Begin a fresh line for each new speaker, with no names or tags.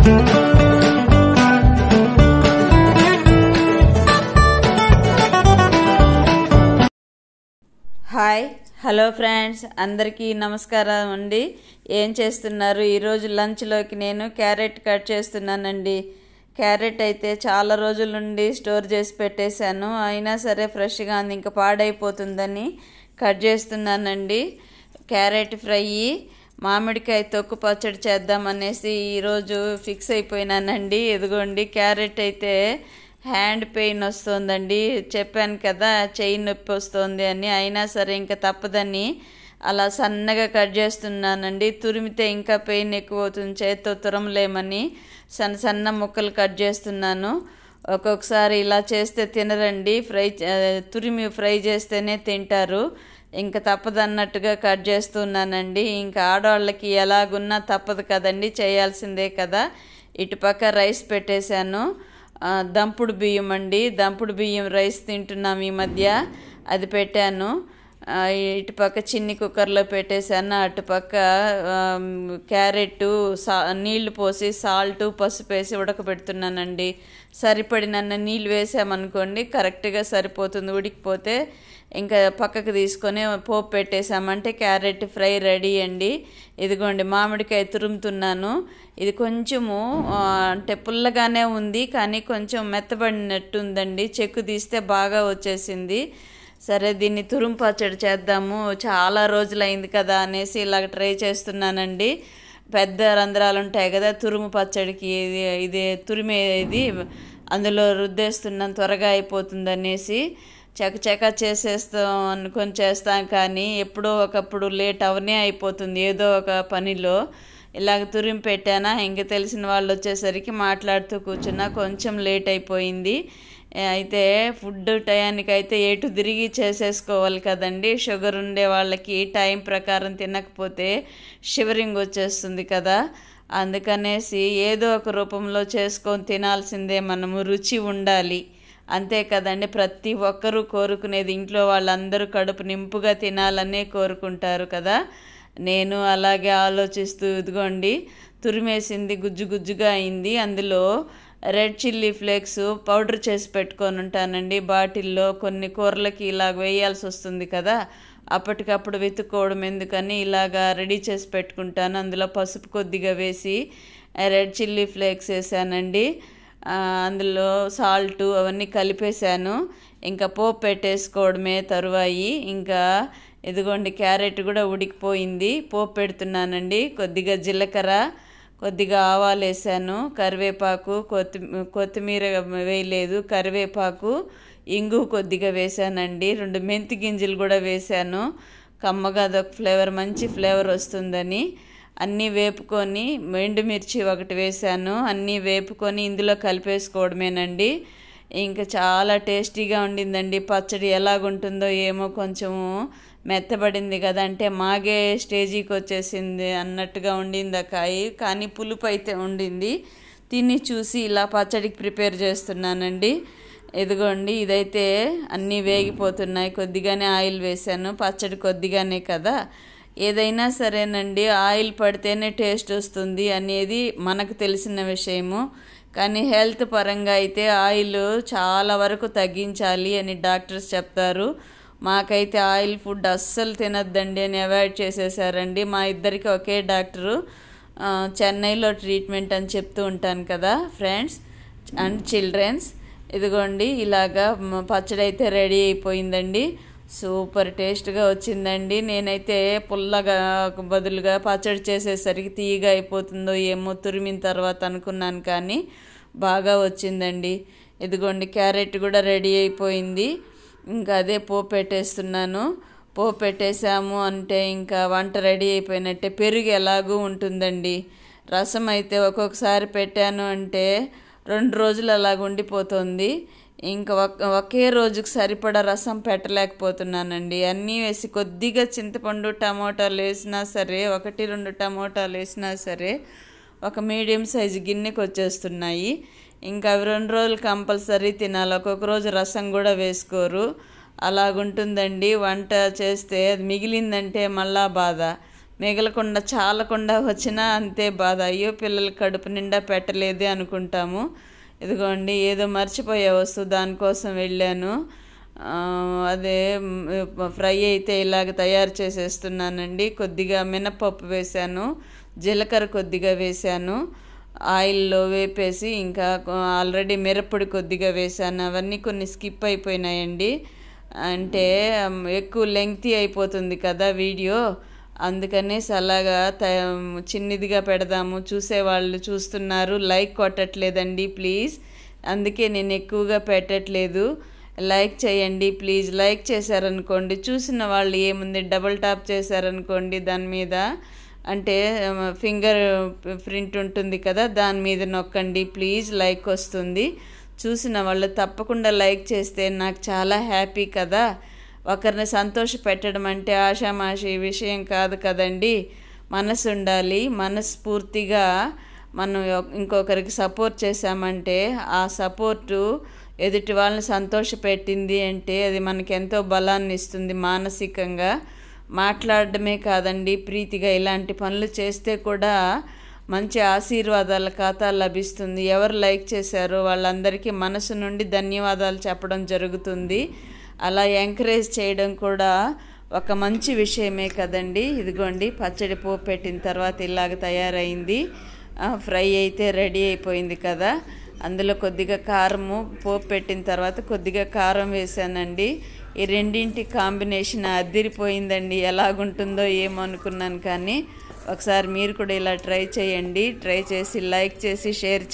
Hi hello friends, అందరికీ నమస్కారం అండి. ఏం చేస్తున్నారు? ఈరోజు లంచ్లోకి నేను క్యారెట్ కట్ చేస్తున్నానండి. క్యారెట్ అయితే చాలా రోజుల నుండి స్టోర్ చేసి పెట్టేశాను, అయినా సరే ఫ్రెష్గా ఉంది, ఇంకా పాడైపోతుందని కట్ చేస్తున్నానండి. క్యారెట్ ఫ్రై, మామిడికాయ తొక్కు పచ్చడి చేద్దామనేసి ఈరోజు ఫిక్స్ అయిపోయినానండి. ఇదిగోండి, క్యారెట్ అయితే హ్యాండ్ పెయిన్ వస్తుందండి, చెప్పాను కదా చెయ్యి నొప్పి వస్తుంది అని. అయినా సరే ఇంకా తప్పదని అలా సన్నగా కట్ చేస్తున్నానండి. తురిమితే ఇంకా పెయిన్ ఎక్కువ అవుతుంది, చేతితో తురమలేమని సన్న సన్న ముక్కలు కట్ చేస్తున్నాను. ఒక్కొక్కసారి ఇలా చేస్తే తినరండి, తురిమి ఫ్రై చేస్తేనే తింటారు. ఇంకా తప్పదన్నట్టుగా కట్ చేస్తున్నానండి. ఇంకా ఆడవాళ్ళకి ఎలాగున్నా తప్పదు కదండి, చేయాల్సిందే కదా. ఇటుపక్క రైస్ పెట్టేశాను, దంపుడు బియ్యం అండి. దంపుడు బియ్యం రైస్ తింటున్నాం ఈ మధ్య, అది పెట్టాను. ఇటుపక్క చిన్ని కుక్కర్లో పెట్టేశాను. అటుపక్క క్యారెట్ నీళ్లు పోసి సాల్ట్ పసుపు వేసి ఉడకబెడుతున్నానండి. సరిపడినన్న నీళ్ళు వేసామనుకోండి కరెక్ట్గా సరిపోతుంది. ఉడికిపోతే ఇంకా పక్కకు తీసుకొని పోపు పెట్టేసామంటే క్యారెట్ ఫ్రై రెడీ అండి. ఇదిగోండి, మామిడికాయ తురుముతున్నాను. ఇది కొంచెము అంటే పుల్లగానే ఉంది, కానీ కొంచెం మెత్తబడినట్టు ఉందండి. చెక్కు తీస్తే బాగా వచ్చేసింది. సరే, దీన్ని తురుము పచ్చడి చేద్దాము, చాలా రోజులైంది కదా అనేసి ఇలాగ ట్రై చేస్తున్నానండి. పెద్ద రంధ్రాలు ఉంటాయి కదా తురుము పచ్చడికి, ఇది తురిమేది అందులో రుద్దేస్తున్నాను, త్వరగా అయిపోతుంది అనేసి. చకచక చేసేస్తాం అనుకొని చేస్తాం, కానీ ఎప్పుడో ఒకప్పుడు లేట్ అవనే అయిపోతుంది ఏదో ఒక పనిలో. ఇలాగ తురిమి పెట్టానా, ఇంక తెలిసిన వాళ్ళు వచ్చేసరికి మాట్లాడుతూ కూర్చున్నా, కొంచెం లేట్ అయిపోయింది. అయితే ఫుడ్ టయానికి అయితే ఎటు తిరిగి చేసేసుకోవాలి కదండి. షుగర్ ఉండే వాళ్ళకి టైం ప్రకారం తినకపోతే షివరింగ్ వచ్చేస్తుంది కదా. అందుకనేసి ఏదో ఒక రూపంలో చేసుకొని తినాల్సిందే, మనము రుచి ఉండాలి, అంతే కదండి. ప్రతి ఒక్కరూ కోరుకునేది, ఇంట్లో వాళ్ళందరూ కడుపు నింపుగా తినాలనే కోరుకుంటారు కదా. నేను అలాగే ఆలోచిస్తూ ఇదిగోండి తురిమేసింది, గుజ్జు గుజ్జుగా అయింది. అందులో రెడ్ చిల్లీ ఫ్లేక్స్ పౌడర్ చేసి పెట్టుకొని ఉంటానండి బాటిల్లో. కొన్ని కూరలకి ఇలాగ వేయాల్సి వస్తుంది కదా, అప్పటికప్పుడు వెతుక్కోవడం ఎందుకని ఇలాగా రెడీ చేసి పెట్టుకుంటాను. అందులో పసుపు కొద్దిగా వేసి రెడ్ చిల్లీ ఫ్లేక్స్ వేసానండి. అందులో సాల్ట్ అవన్నీ కలిపేశాను. ఇంకా పోపు పెట్టేసుకోవడమే తరువాయి. ఇంకా ఇదిగోండి, క్యారెట్ కూడా ఉడికిపోయింది. పోపు పెడుతున్నానండి. కొద్దిగా జీలకర్ర, కొద్దిగా ఆవాలు వేసాను, కరివేపాకు, కొత్తిమీర వేయలేదు, కరివేపాకు, ఇంగు కొద్దిగా వేసానండి. 2 మెంతి గింజలు కూడా వేసాను, కమ్మగా అదొక ఫ్లేవర్, మంచి ఫ్లేవర్ వస్తుందని. అన్నీ వేపుకొని ఎండుమిర్చి 1 వేసాను. అన్నీ వేపుకొని ఇందులో కలిపేసుకోవడమేనండి. ఇంకా చాలా టేస్టీగా ఉండిందండి పచ్చడి. ఎలాగుంటుందో ఏమో, కొంచెము మెత్తబడింది కదా, అంటే మాగే స్టేజీకి వచ్చేసింది అన్నట్టుగా ఉండింది ఆ కాయ, కానీ పులుపు అయితే ఉండింది. తిని చూసి ఇలా పచ్చడికి ప్రిపేర్ చేస్తున్నానండి. ఇదిగోండి, ఇదైతే అన్నీ వేగిపోతున్నాయి. కొద్దిగానే ఆయిల్ వేసాను, పచ్చడి కొద్దిగానే కదా. ఏదైనా సరేనండి, ఆయిల్ పడితేనే టేస్ట్ వస్తుంది అనేది మనకు తెలిసిన విషయము. కానీ హెల్త్ పరంగా అయితే ఆయిల్ చాలా వరకు తగ్గించాలి అని డాక్టర్స్ చెప్తారు. మాకైతే ఆయిల్ ఫుడ్ అస్సలు తినద్దండి అని అవాయిడ్ చేసేసారండి. మా ఇద్దరికి ఒకే డాక్టరు, చెన్నైలో ట్రీట్మెంట్ అని చెప్తూ ఉంటాను కదా ఫ్రెండ్స్ అండ్ చిల్డ్రన్స్. ఇదిగోండి, ఇలాగా పచ్చడి అయితే రెడీ అయిపోయిందండి. సూపర్ టేస్ట్గా వచ్చిందండి. నేనైతే పుల్లగా బదులుగా పచ్చడి చేసేసరికి తీయగా అయిపోతుందో ఏమో తురిమిన తర్వాత అనుకున్నాను, కానీ బాగా వచ్చిందండి. ఇదిగోండి, క్యారెట్ కూడా రెడీ అయిపోయింది. ఇంకా అదే పోపు పెట్టేస్తున్నాను. పోపు పెట్టేసాము అంటే ఇంకా వంట రెడీ అయిపోయినట్టే. పెరుగు ఎలాగూ ఉంటుందండి. రసం అయితే ఒక్కొక్కసారి పెట్టాను అంటే 2 రోజులు అలాగ ఉండిపోతుంది. ఇంకా ఒకే రోజుకి సరిపడా రసం పెట్టలేకపోతున్నానండి. అన్నీ వేసి కొద్దిగా చింతపండు, టమోటాలు వేసినా సరే, 1-2 టమోటాలు వేసినా సరే ఒక మీడియం సైజు గిన్నెకి వచ్చేస్తున్నాయి. ఇంకా అవి 2 రోజులు కంపల్సరీ తినాలి. ఒక్కొక్క రోజు రసం కూడా వేసుకోరు. అలాగుంటుందండి వంట చేస్తే. అది మిగిలిందంటే మళ్ళా బాధ. మిగలకుండా చాలకుండా వచ్చినా అంతే బాధ. అయ్యో పిల్లలు కడుపు నిండా పెట్టలేదే అనుకుంటాము. ఇదిగోండి ఏదో మర్చిపోయే వస్తువు దానికోసం వెళ్ళాను. అదే ఫ్రై అయితే ఇలాగ తయారు చేసేస్తున్నానండి. కొద్దిగా మినపప్పు వేశాను, జీలకర్ర కొద్దిగా వేశాను, ఆయిల్లో వేపేసి ఇంకా ఆల్రెడీ మిరప్పొడి కొద్దిగా వేశాను. అవన్నీ కొన్ని స్కిప్ అయిపోయినాయండి. అంటే ఎక్కువ లెంగ్తీ అయిపోతుంది కదా వీడియో, అందుకనేసి అలాగా చిన్నదిగా పెడదాము. చూసేవాళ్ళు చూస్తున్నారు, లైక్ కొట్టట్లేదండి ప్లీజ్. అందుకే నేను ఎక్కువగా పెట్టట్లేదు. లైక్ చేయండి ప్లీజ్. లైక్ చేశారనుకోండి, చూసిన వాళ్ళు ఏముంది డబుల్ టాప్ చేశారనుకోండి దాని మీద, అంటే ఫింగర్ ప్రింట్ ఉంటుంది కదా, దాని మీద నొక్కండి ప్లీజ్, లైక్ వస్తుంది. చూసిన వాళ్ళు తప్పకుండా లైక్ చేస్తే నాకు చాలా హ్యాపీ కదా. ఒకరిని సంతోష పెట్టడం అంటే ఆషామాషి విషయం కాదు కదండి. మనసు ఉండాలి. మనస్ఫూర్తిగా మనం ఇంకొకరికి సపోర్ట్ చేశామంటే ఆ సపోర్టు ఎదుటి వాళ్ళని సంతోషపెట్టింది అంటే అది మనకి ఎంతో బలాన్ని ఇస్తుంది మానసికంగా. మాట్లాడడమే కాదండి, ప్రీతిగా ఇలాంటి పనులు చేస్తే కూడా మంచి ఆశీర్వాదాల ఖాతా లభిస్తుంది. ఎవరు లైక్ చేశారో వాళ్ళందరికీ మనసు నుండి ధన్యవాదాలు చెప్పడం జరుగుతుంది. అలా ఎంకరేజ్ చేయడం కూడా ఒక మంచి విషయమే కదండి. ఇదిగోండి పచ్చడి పోపు పెట్టిన తర్వాత ఇలాగ తయారైంది. ఫ్రై అయితే రెడీ అయిపోయింది కదా. అందులో కొద్దిగా కారము, పోపు పెట్టిన తర్వాత కొద్దిగా కారం వేసానండి. ఈ రెండింటి కాంబినేషన్ అదిరిపోయిందండి. ఎలాగుంటుందో ఏమో అనుకున్నాను, కానీ ఒకసారి మీరు కూడా ఇలా ట్రై చేయండి. ట్రై చేసి లైక్ చేసి షేర్